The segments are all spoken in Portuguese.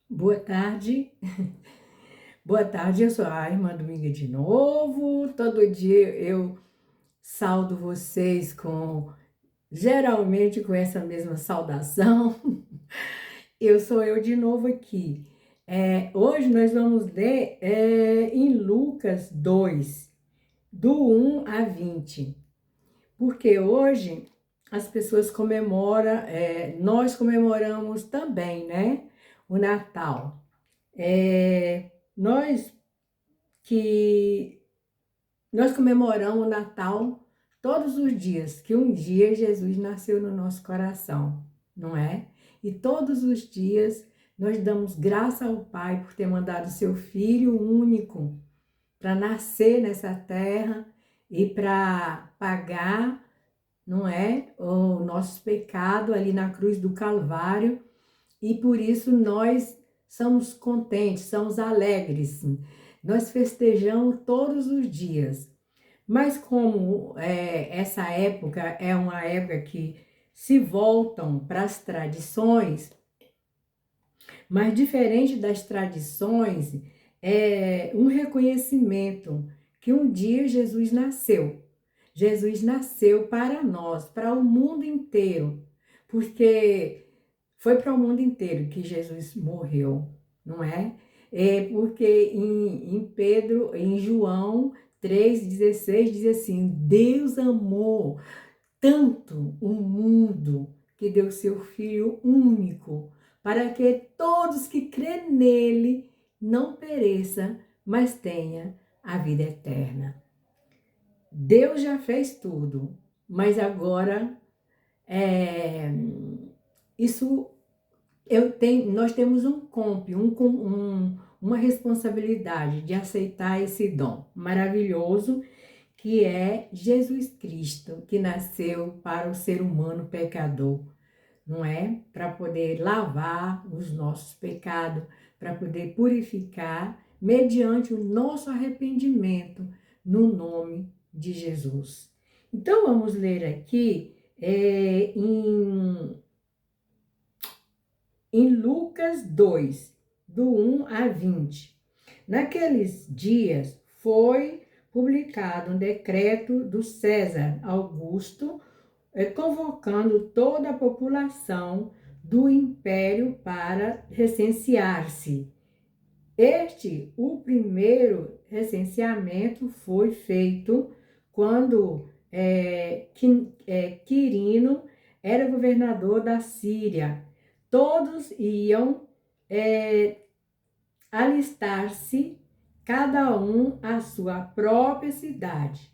Boa tarde, boa tarde, eu sou a irmã Dominga de novo. Todo dia eu saudo vocês geralmente com essa mesma saudação. Eu sou eu de novo aqui. Hoje nós vamos ler em Lucas 2, do 1 a 20, porque hoje as pessoas comemoram, nós comemoramos também, né? O Natal. Nós que nós comemoramos o Natal todos os dias, que um dia Jesus nasceu no nosso coração, não é? E todos os dias nós damos graça ao Pai por ter mandado seu Filho único para nascer nessa terra e para pagar, não é, o nosso pecado ali na cruz do Calvário. E por isso nós somos contentes, somos alegres. Nós festejamos todos os dias. Mas como essa época é uma época que se voltam para as tradições, mas diferente das tradições, é um reconhecimento que um dia Jesus nasceu. Jesus nasceu para nós, para o mundo inteiro, porque foi para o mundo inteiro que Jesus morreu, não é? Porque em João 3,16 diz assim: Deus amou tanto o mundo que deu seu Filho único, para que todos que crêem nele não pereçam, mas tenha a vida eterna. Deus já fez tudo, mas agora é, isso nós temos uma responsabilidade de aceitar esse dom maravilhoso que é Jesus Cristo, que nasceu para o ser humano pecador, não é? Para poder lavar os nossos pecados, para poder purificar mediante o nosso arrependimento no nome de Jesus. Então vamos ler aqui em Lucas 2, do 1 a 20. Naqueles dias foi publicado um decreto do César Augusto, convocando toda a população do império para recensear-se. O primeiro recenseamento foi feito quando Quirino era governador da Síria. Todos iam alistar-se, cada um à sua própria cidade.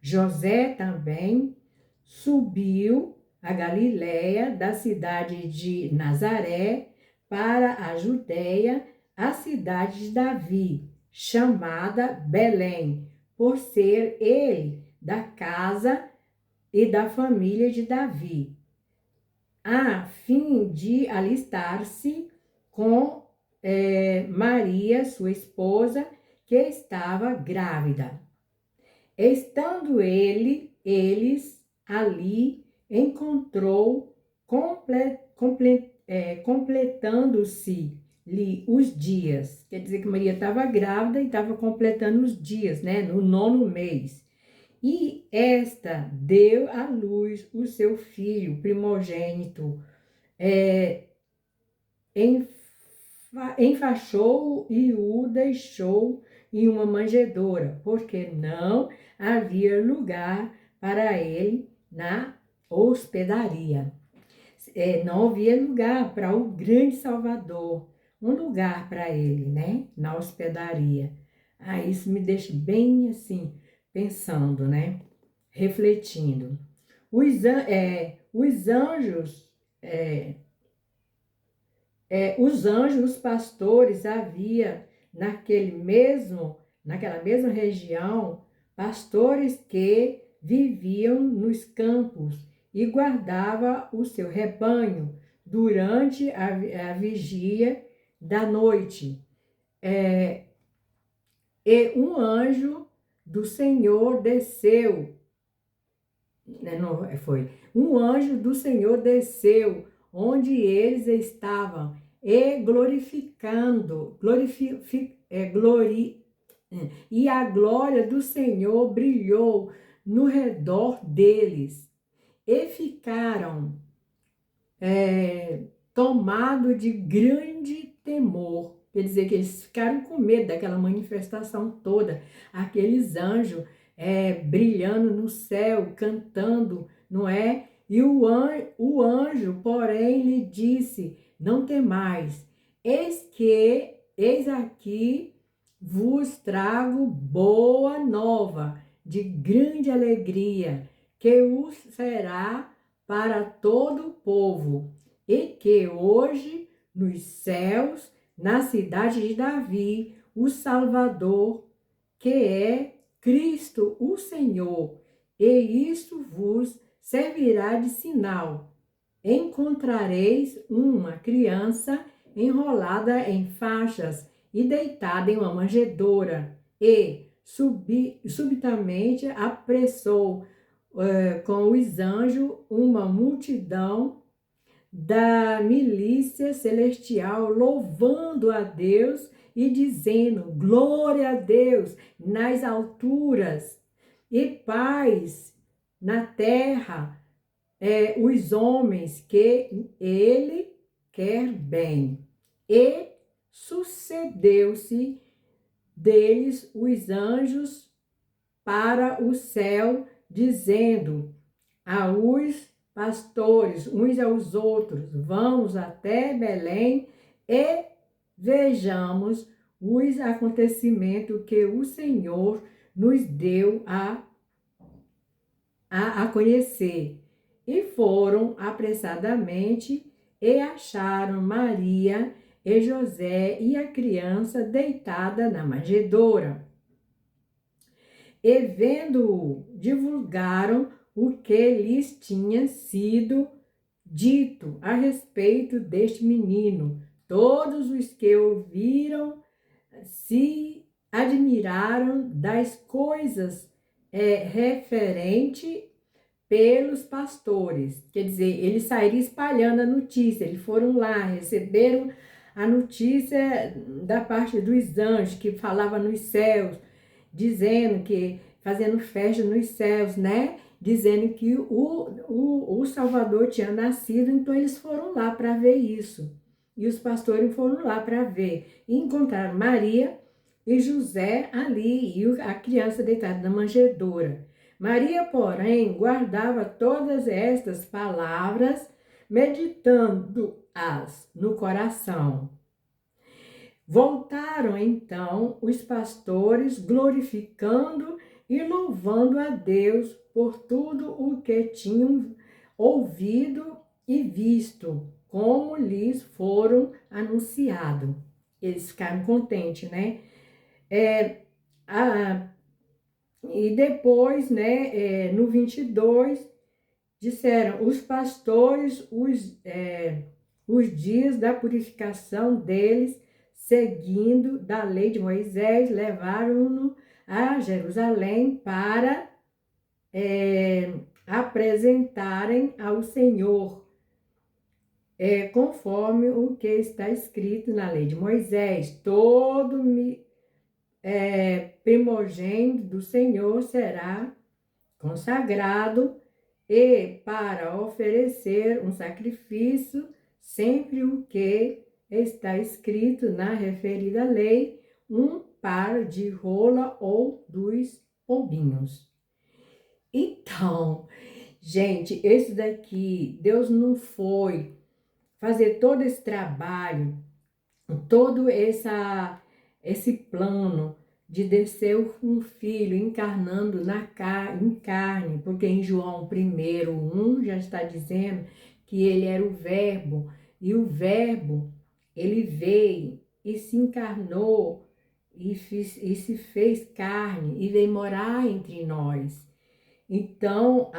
José também subiu a Galiléia, da cidade de Nazaré para a Judéia, a cidade de Davi, chamada Belém, por ser ele da casa e da família de Davi, a fim de alistar-se com Maria, sua esposa, que estava grávida. Estando eles ali, encontrou, completando-se-lhe os dias. Quer dizer que Maria estava grávida e estava completando os dias, né? No 9º mês. E esta deu à luz o seu filho primogênito, enfaixou-o e o deixou em uma manjedoura, porque não havia lugar para ele na hospedaria. Não havia lugar para o grande Salvador, um lugar para ele, né? Na hospedaria. Isso me deixa bem assim, pensando, né? Refletindo. Os anjos, os pastores, havia naquela mesma região, pastores que viviam nos campos e guardava o seu rebanho durante a vigia da noite. E um anjo do Senhor desceu, um anjo do Senhor desceu onde eles estavam, e glorificando, e a glória do Senhor brilhou no redor deles, e ficaram tomados de grande temor. Quer dizer que eles ficaram com medo daquela manifestação toda, aqueles anjos brilhando no céu, cantando, não é? E o anjo, porém, lhe disse: não temais, eis aqui vos trago boa nova, de grande alegria, que os será para todo o povo, e que hoje nos céus, na cidade de Davi, o Salvador, que é Cristo o Senhor, e isto vos servirá de sinal. Encontrareis uma criança enrolada em faixas e deitada em uma manjedoura. E subitamente apressou com os anjos uma multidão da milícia celestial, louvando a Deus e dizendo: glória a Deus nas alturas e paz na terra, os homens que ele quer bem. E sucedeu-se deles os anjos para o céu, dizendo aos pastores, uns aos outros: vamos até Belém e vejamos os acontecimentos que o Senhor nos deu a conhecer. E foram apressadamente e acharam Maria e José e a criança deitada na manjedoura. E vendo-o, divulgaram o que lhes tinha sido dito a respeito deste menino. Todos os que ouviram se admiraram das coisas referente pelos pastores. Quer dizer, eles saíram espalhando a notícia, eles foram lá, receberam a notícia da parte dos anjos que falava nos céus, dizendo que, fazendo festa nos céus, né? Dizendo que o Salvador tinha nascido, então eles foram lá para ver isso. E os pastores foram lá para ver. E encontraram Maria e José ali, e a criança deitada na manjedoura. Maria, porém, guardava todas estas palavras, meditando-as no coração. Voltaram então os pastores, glorificando e louvando a Deus por tudo o que tinham ouvido e visto, como lhes foram anunciado. Eles ficaram contentes, né? E depois, né, no 22, disseram: os pastores, os dias da purificação deles, seguindo da lei de Moisés, levaram-no a Jerusalém para apresentarem ao Senhor, conforme o que está escrito na lei de Moisés: todo primogênito do Senhor será consagrado, e para oferecer um sacrifício, sempre o que está escrito na referida lei, um par de rola ou dos pombinhos. Então, gente, esse daqui, Deus não foi fazer todo esse trabalho, todo esse plano de descer um filho encarnando em carne, porque em João 1:1 já está dizendo que ele era o verbo, e o verbo, ele veio e se encarnou e se fez carne e veio morar entre nós. Então,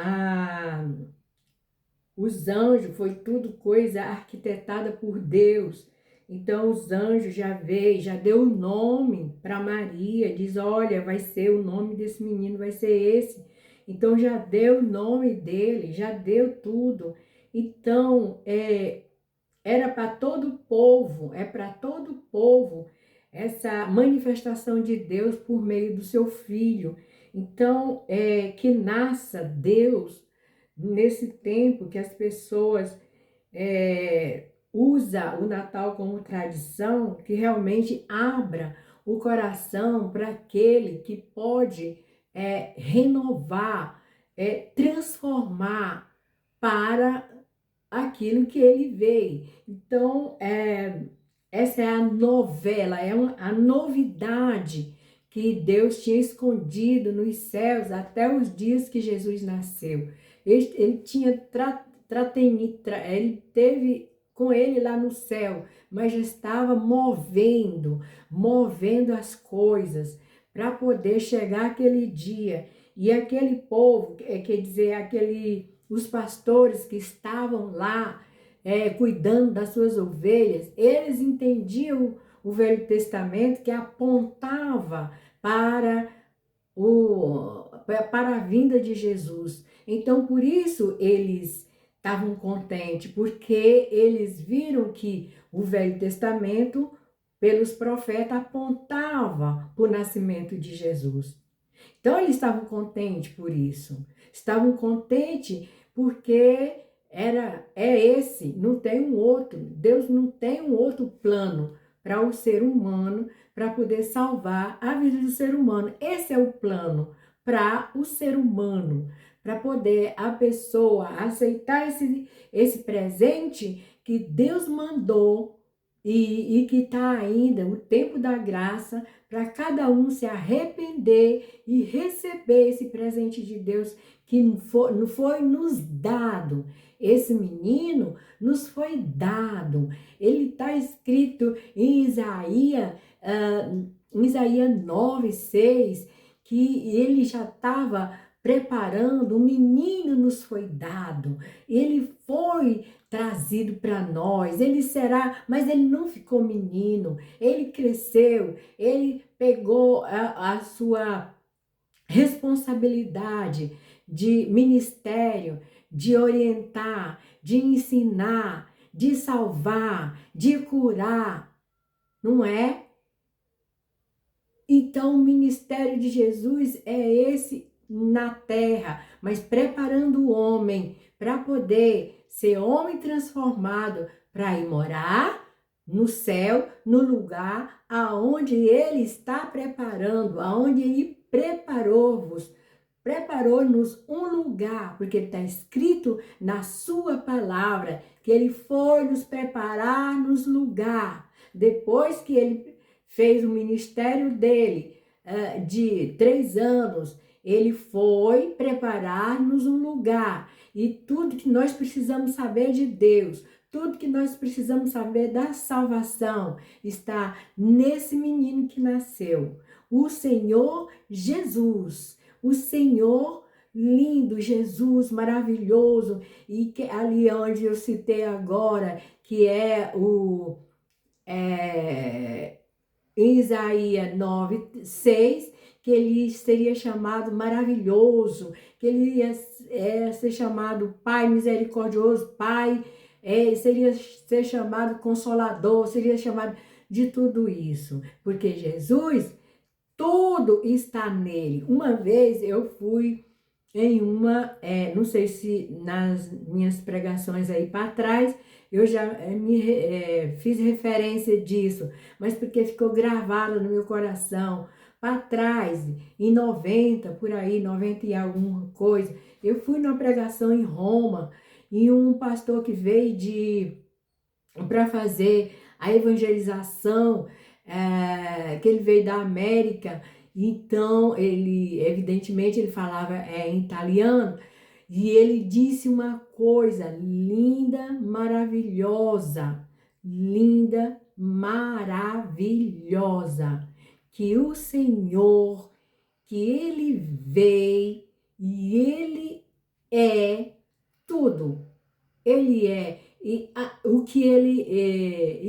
os anjos foi tudo coisa arquitetada por Deus. Então os anjos já veio, já deu o nome para Maria, diz: olha, vai ser o nome desse menino, vai ser esse. Então já deu o nome dele, já deu tudo. Então era para todo o povo, é para todo o povo essa manifestação de Deus por meio do seu Filho. Então, que nasça Deus nesse tempo que as pessoas usa o Natal como tradição, que realmente abra o coração para aquele que pode renovar, transformar para aquilo que ele veio. Então, essa é a novela, a novidade que Deus tinha escondido nos céus até os dias que Jesus nasceu. Ele tinha ele teve com ele lá no céu, mas já estava movendo as coisas para poder chegar aquele dia. E aquele povo, quer dizer, os pastores que estavam lá cuidando das suas ovelhas, eles entendiam o Velho Testamento que apontava para a vinda de Jesus. Então, por isso, eles estavam contentes, porque eles viram que o Velho Testamento, pelos profetas, apontava para o nascimento de Jesus. Então, eles estavam contentes por isso. Estavam contentes porque esse, não tem um outro. Deus não tem um outro plano para o ser humano, para poder salvar a vida do ser humano. Esse é o plano para o ser humano, para poder a pessoa aceitar esse presente que Deus mandou e que está ainda o tempo da graça para cada um se arrepender e receber esse presente de Deus que não foi nos dado. Esse menino nos foi dado. Ele está escrito em Isaías 9:6, que ele já estava preparando, um menino nos foi dado, ele foi trazido para nós, ele será, mas ele não ficou menino, ele cresceu, ele pegou a sua responsabilidade de ministério, de orientar, de ensinar, de salvar, de curar, não é? Então, o ministério de Jesus é esse na terra, mas preparando o homem para poder ser homem transformado para ir morar no céu, no lugar aonde ele está preparando, aonde ele preparou-nos um lugar, porque está escrito na sua palavra que ele foi nos preparar nos lugar. Depois que ele fez o ministério dele de 3 anos, ele foi preparar-nos um lugar. E tudo que nós precisamos saber de Deus, tudo que nós precisamos saber da salvação, está nesse menino que nasceu. O Senhor Jesus, o Senhor lindo, Jesus maravilhoso, e que, ali onde eu citei agora, que é em Isaías 9:6, que ele seria chamado maravilhoso, que ele ia ser chamado Pai misericordioso, Pai, seria ser chamado Consolador, seria chamado de tudo isso, porque Jesus, tudo está nele. Uma vez eu fui em não sei se nas minhas pregações aí para trás, eu já fiz referência disso, mas porque ficou gravado no meu coração. Para trás, em 90, por aí, 90 e alguma coisa, eu fui numa pregação em Roma, e um pastor que veio para fazer a evangelização, que ele veio da América, então ele, evidentemente, ele falava em italiano, e ele disse uma coisa linda, maravilhosa, que o Senhor, que ele veio e ele é tudo. Ele é. E o que ele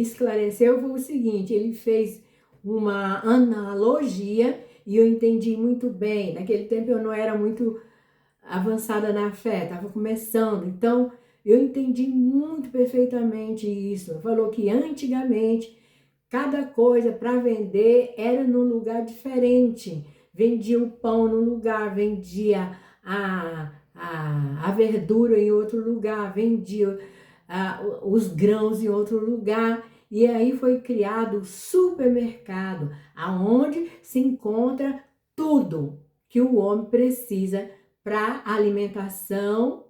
esclareceu foi o seguinte: ele fez uma analogia e eu entendi muito bem. Naquele tempo eu não era muito avançada na fé, estava começando. Então Eu entendi muito perfeitamente isso. Falou que antigamente cada coisa para vender era num lugar diferente. Vendia o pão num lugar, vendia a verdura em outro lugar, vendia os grãos em outro lugar. E aí foi criado o supermercado, aonde se encontra tudo que o homem precisa para alimentação,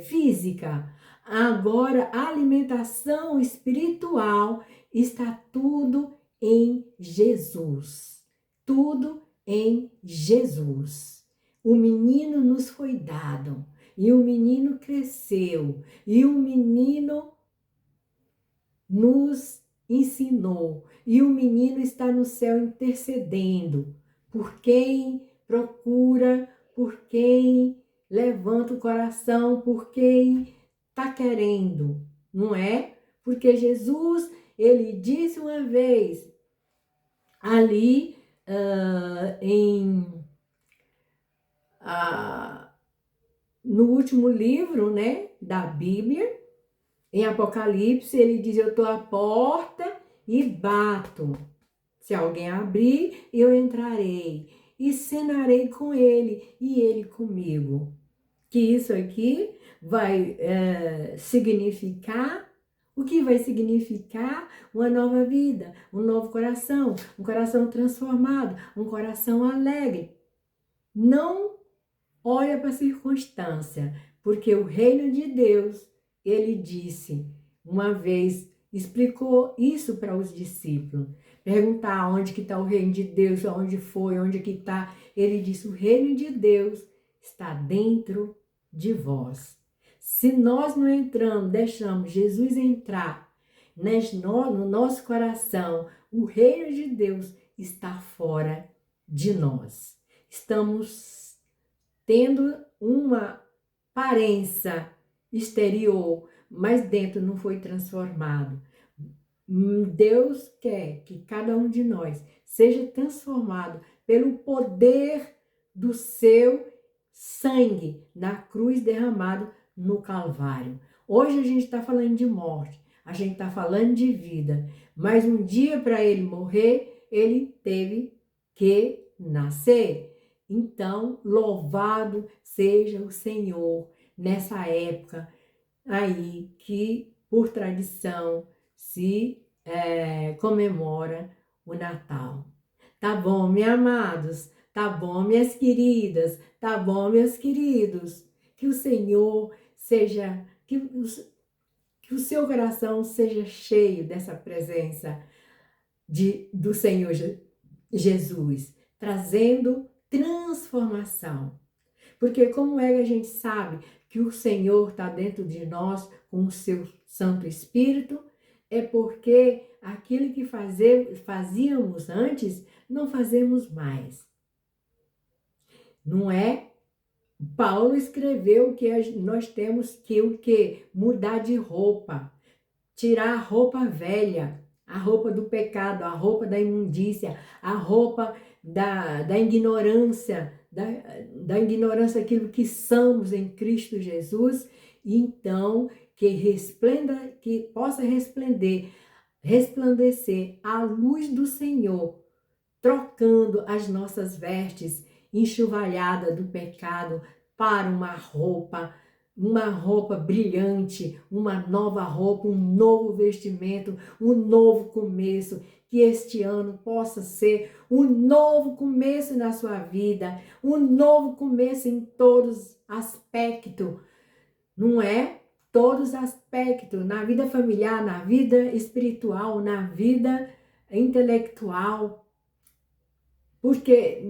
física. Agora, a alimentação espiritual está tudo em Jesus. Tudo em Jesus. O menino nos foi dado, e o menino cresceu, e o menino nos ensinou, e o menino está no céu intercedendo por quem procura, por quem levanta o coração, por quem está querendo, não é? Porque Jesus, ele disse uma vez ali no último livro, né, da Bíblia, em Apocalipse, ele diz: eu estou à porta e bato. Se alguém abrir, eu entrarei e cenarei com ele e ele comigo. Que isso aqui vai significar, o que vai significar uma nova vida, um novo coração, um coração transformado, um coração alegre. Não olha para a circunstância, porque o reino de Deus, ele disse, uma vez, explicou isso para os discípulos. Perguntar onde que está o reino de Deus, onde foi, onde que está. Ele disse, o reino de Deus está dentro de vós. Se nós não entramos, deixamos Jesus entrar no nosso coração, o reino de Deus está fora de nós. Estamos tendo uma aparência exterior, mas dentro não foi transformado. Deus quer que cada um de nós seja transformado pelo poder do seu sangue na cruz derramado no Calvário. Hoje a gente está falando de morte, a gente está falando de vida, mas um dia para ele morrer, ele teve que nascer. Então, louvado seja o Senhor nessa época aí que, por tradição, se comemora o Natal. Tá bom, meus amados? Tá bom, minhas queridas? Tá bom, meus queridos? Que o Senhor seja, que o seu coração seja cheio dessa presença do Senhor Jesus, trazendo transformação. Porque como é que a gente sabe que o Senhor está dentro de nós com o seu Santo Espírito? É porque aquilo que fazíamos antes, não fazemos mais. Não é? Paulo escreveu que nós temos que o quê? Mudar de roupa, tirar a roupa velha, a roupa do pecado, a roupa da imundícia, a roupa da ignorância, da ignorância daquilo que somos em Cristo Jesus, e então que possa resplandecer a luz do Senhor, trocando as nossas vestes enxovalhadas do pecado para uma roupa brilhante, uma nova roupa, um novo vestimento, um novo começo. Que este ano possa ser um novo começo na sua vida, um novo começo em todos os aspectos, não é? Todos os aspectos, na vida familiar, na vida espiritual, na vida intelectual. Porque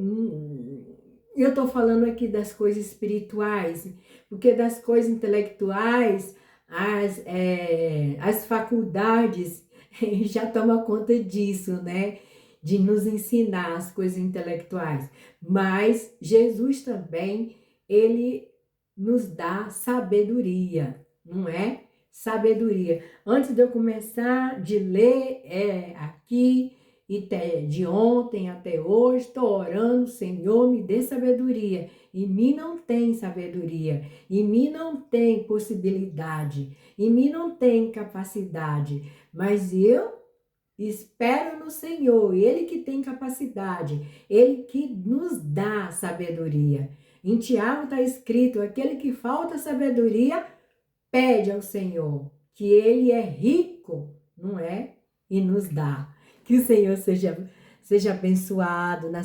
eu estou falando aqui das coisas espirituais, porque das coisas intelectuais, as faculdades já tomam conta disso, né? De nos ensinar as coisas intelectuais. Mas Jesus também, ele nos dá sabedoria, não é? Sabedoria. Antes de eu começar de ler aqui, E de ontem até hoje estou orando, Senhor, me dê sabedoria. Em mim não tem sabedoria, em mim não tem possibilidade, em mim não tem capacidade, mas eu espero no Senhor, Ele que tem capacidade, Ele que nos dá sabedoria. Em Tiago está escrito, aquele que falta sabedoria, pede ao Senhor, que Ele é rico, não é? E nos dá. Que o Senhor seja abençoado na